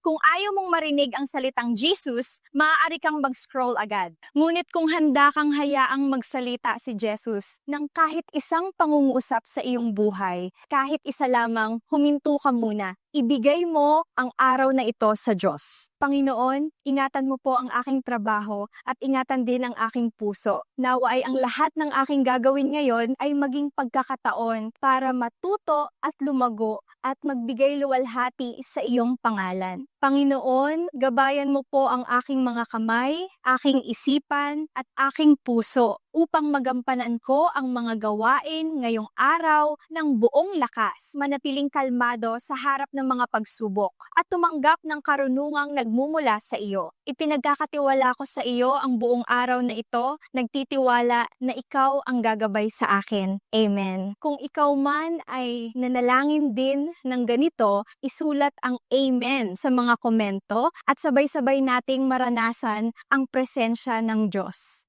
Kung ayaw mong marinig ang salitang Jesus, maaari kang mag-scroll agad. Ngunit kung handa kang hayaang magsalita si Jesus ng kahit isang pangungusap sa iyong buhay, kahit isa lamang, huminto ka muna. Ibigay mo ang araw na ito sa Diyos. Panginoon, ingatan mo po ang aking trabaho at ingatan din ang aking puso. Nawa ay ang lahat ng aking gagawin ngayon ay maging pagkakataon para matuto at lumago at magbigay luwalhati sa iyong pangalan. Panginoon, gabayan mo po ang aking mga kamay, aking isipan at aking puso upang magampanan ko ang mga gawain ngayong araw ng buong lakas, manatiling kalmado sa harap ng mga pagsubok at tumanggap ng karunungang nagmumula sa iyo. Ipinagkakatiwala ko sa iyo ang buong araw na ito, nagtitiwala na ikaw ang gagabay sa akin. Amen. Kung ikaw man ay nanalangin din ng ganito, isulat ang Amen sa mga komento at sabay-sabay nating maranasan ang presensya ng Diyos.